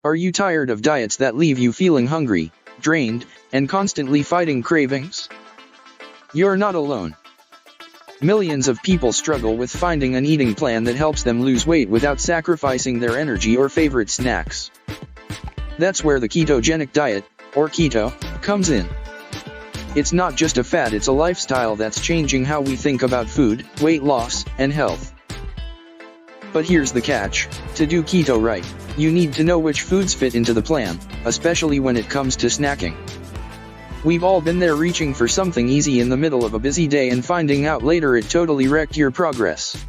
Are you tired of diets that leave you feeling hungry, drained, and constantly fighting cravings? You're not alone. Millions of people struggle with finding an eating plan that helps them lose weight without sacrificing their energy or favorite snacks. That's where the ketogenic diet, or keto, comes in. It's not just a fad, it's a lifestyle that's changing how we think about food, weight loss, and health. But here's the catch: to do keto right, you need to know which foods fit into the plan, especially when it comes to snacking. We've all been there, reaching for something easy in the middle of a busy day and finding out later it totally wrecked your progress.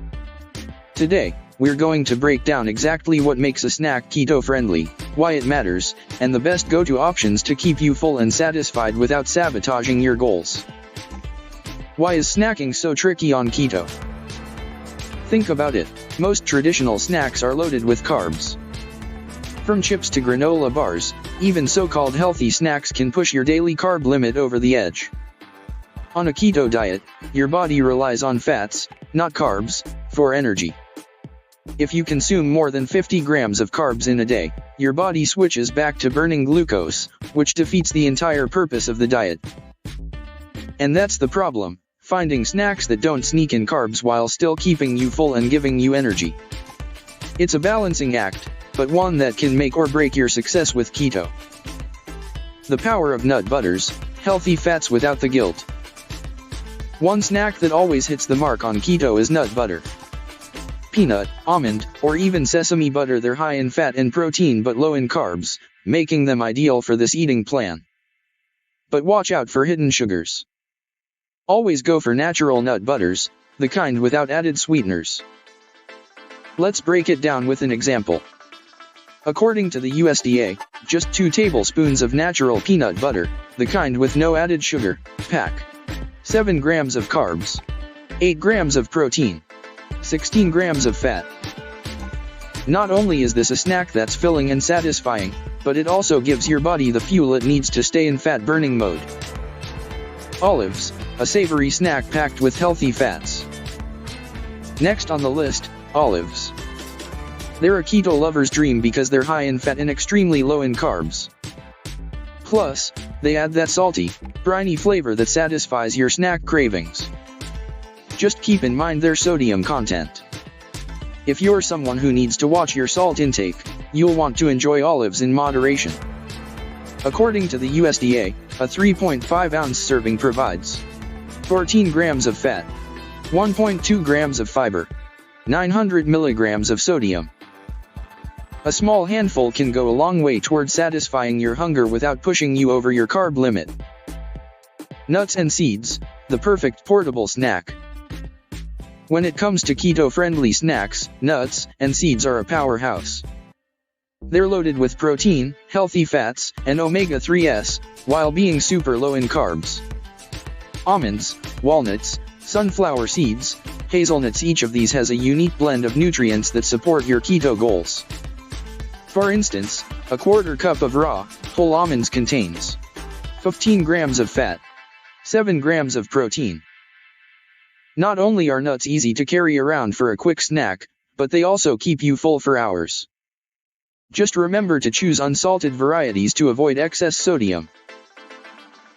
Today, we're going to break down exactly what makes a snack keto-friendly, why it matters, and the best go-to options to keep you full and satisfied without sabotaging your goals. Why is snacking so tricky on keto? Think about it. Most traditional snacks are loaded with carbs. From chips to granola bars, even so-called healthy snacks can push your daily carb limit over the edge. On a keto diet, your body relies on fats, not carbs, for energy. If you consume more than 50 grams of carbs in a day, your body switches back to burning glucose, which defeats the entire purpose of the diet. And that's the problem: finding snacks that don't sneak in carbs while still keeping you full and giving you energy. It's a balancing act, but one that can make or break your success with keto. The power of nut butters, healthy fats without the guilt. One snack that always hits the mark on keto is nut butter. Peanut, almond, or even sesame butter, they're high in fat and protein but low in carbs, making them ideal for this eating plan. But watch out for hidden sugars. Always go for natural nut butters, the kind without added sweeteners. Let's break it down with an example. According to the USDA, just 2 tablespoons of natural peanut butter, the kind with no added sugar, pack 7 grams of carbs, 8 grams of protein, 16 grams of fat. Not only is this a snack that's filling and satisfying, but it also gives your body the fuel it needs to stay in fat-burning mode. Olives, a savory snack packed with healthy fats. Next on the list, olives. They're a keto lover's dream because they're high in fat and extremely low in carbs. Plus, they add that salty, briny flavor that satisfies your snack cravings. Just keep in mind their sodium content. If you're someone who needs to watch your salt intake, you'll want to enjoy olives in moderation. According to the USDA, a 3.5-ounce serving provides 14 grams of fat, 1.2 grams of fiber, 900 milligrams of sodium. A small handful can go a long way towards satisfying your hunger without pushing you over your carb limit. Nuts and seeds, the perfect portable snack. When it comes to keto-friendly snacks, nuts and seeds are a powerhouse. They're loaded with protein, healthy fats, and omega-3s, while being super low in carbs. Almonds, walnuts, sunflower seeds, hazelnuts, each of these has a unique blend of nutrients that support your keto goals. For instance, a quarter cup of raw, whole almonds contains 15 grams of fat, 7 grams of protein. Not only are nuts easy to carry around for a quick snack, but they also keep you full for hours. Just remember to choose unsalted varieties to avoid excess sodium.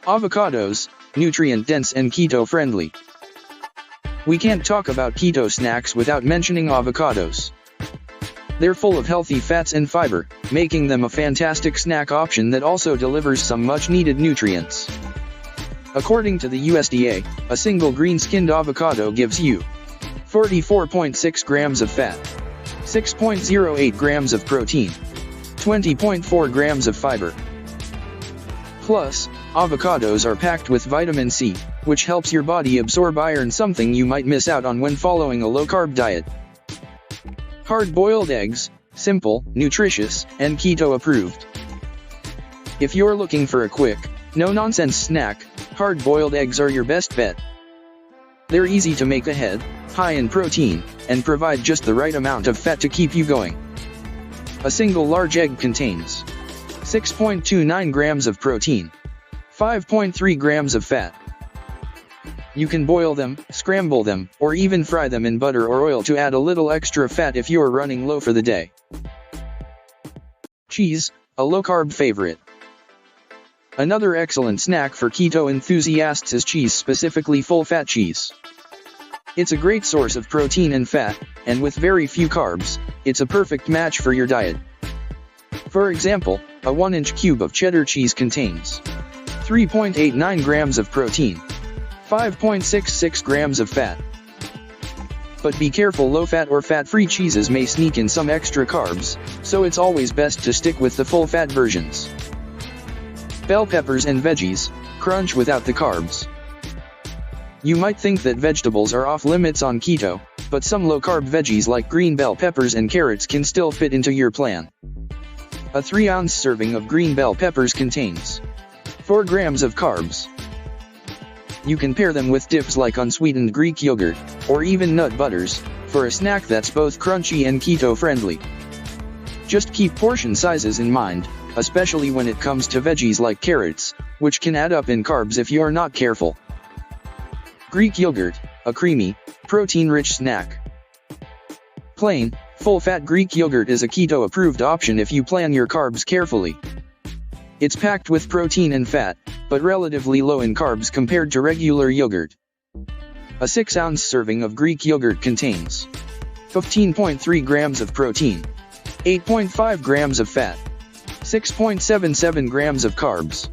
Avocados, nutrient-dense and keto-friendly. We can't talk about keto snacks without mentioning avocados. They're full of healthy fats and fiber, making them a fantastic snack option that also delivers some much-needed nutrients. According to the USDA, a single green-skinned avocado gives you 44.6 grams of fat, 6.08 grams of protein, 20.4 grams of fiber. Plus, avocados are packed with vitamin C, which helps your body absorb iron, something you might miss out on when following a low-carb diet. Hard-boiled eggs, simple, nutritious, and keto-approved. If you're looking for a quick, no-nonsense snack, hard-boiled eggs are your best bet. They're easy to make ahead, high in protein, and provide just the right amount of fat to keep you going. A single large egg contains 6.29 grams of protein, 5.3 grams of fat. You can boil them, scramble them, or even fry them in butter or oil to add a little extra fat if you're running low for the day. Cheese, a low-carb favorite. Another excellent snack for keto enthusiasts is cheese, specifically full-fat cheese. It's a great source of protein and fat, and with very few carbs, it's a perfect match for your diet. For example, a 1-inch cube of cheddar cheese contains 3.89 grams of protein, 5.66 grams of fat. But be careful, low-fat or fat-free cheeses may sneak in some extra carbs, so it's always best to stick with the full-fat versions. Bell peppers and veggies, crunch without the carbs. You might think that vegetables are off limits on keto, but some low-carb veggies like green bell peppers and carrots can still fit into your plan. A 3-ounce serving of green bell peppers contains 4 grams of carbs. You can pair them with dips like unsweetened Greek yogurt, or even nut butters, for a snack that's both crunchy and keto-friendly. Just keep portion sizes in mind, especially when it comes to veggies like carrots, which can add up in carbs if you're not careful. Greek yogurt, a creamy, protein-rich snack. Plain, full-fat Greek yogurt is a keto-approved option if you plan your carbs carefully. It's packed with protein and fat, but relatively low in carbs compared to regular yogurt. A 6-ounce serving of Greek yogurt contains 15.3 grams of protein, 8.5 grams of fat, 6.77 grams of carbs.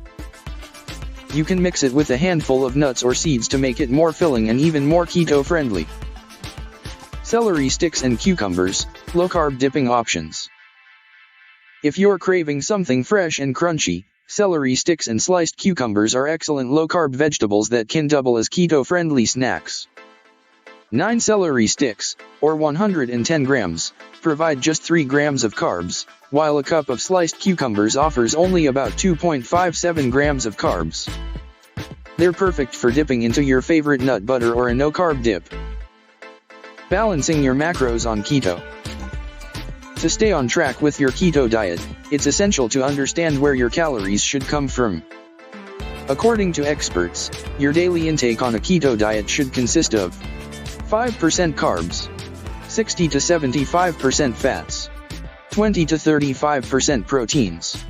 You can mix it with a handful of nuts or seeds to make it more filling and even more keto-friendly. Celery sticks and cucumbers, low-carb dipping options. If you're craving something fresh and crunchy, celery sticks and sliced cucumbers are excellent low-carb vegetables that can double as keto-friendly snacks. 9 celery sticks, or 110 grams, provide just 3 grams of carbs, while a cup of sliced cucumbers offers only about 2.57 grams of carbs. They're perfect for dipping into your favorite nut butter or a no-carb dip. Balancing your macros on keto. To stay on track with your keto diet, it's essential to understand where your calories should come from. According to experts, your daily intake on a keto diet should consist of 5% carbs, 60 to 75% fats, 20 to 35% proteins.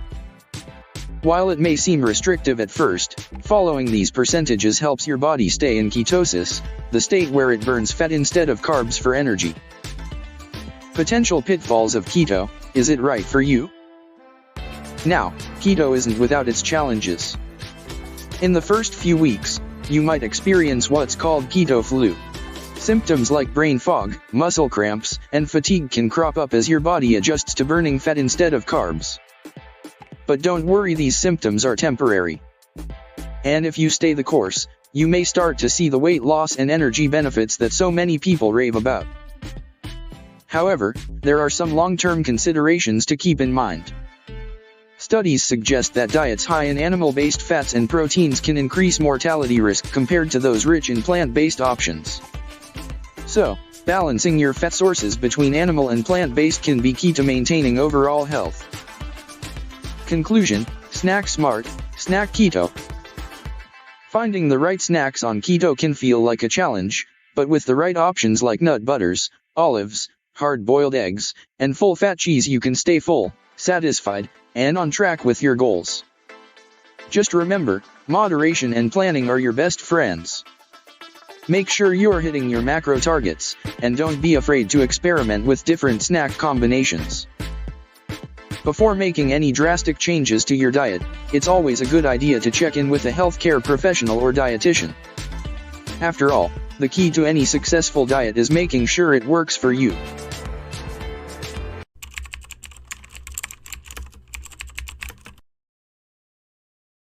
While it may seem restrictive at first, following these percentages helps your body stay in ketosis, the state where it burns fat instead of carbs for energy. Potential pitfalls of keto: is it right for you? Now, keto isn't without its challenges. In the first few weeks, you might experience what's called keto flu. Symptoms like brain fog, muscle cramps, and fatigue can crop up as your body adjusts to burning fat instead of carbs. But don't worry, these symptoms are temporary. And if you stay the course, you may start to see the weight loss and energy benefits that so many people rave about. However, there are some long-term considerations to keep in mind. Studies suggest that diets high in animal-based fats and proteins can increase mortality risk compared to those rich in plant-based options. So, balancing your fat sources between animal and plant-based can be key to maintaining overall health. Conclusion: snack smart, snack keto. Finding the right snacks on keto can feel like a challenge, but with the right options like nut butters, olives, hard-boiled eggs, and full-fat cheese, you can stay full, satisfied, and on track with your goals. Just remember, moderation and planning are your best friends. Make sure you're hitting your macro targets, and don't be afraid to experiment with different snack combinations. Before making any drastic changes to your diet, it's always a good idea to check in with a healthcare professional or dietitian. After all, the key to any successful diet is making sure it works for you.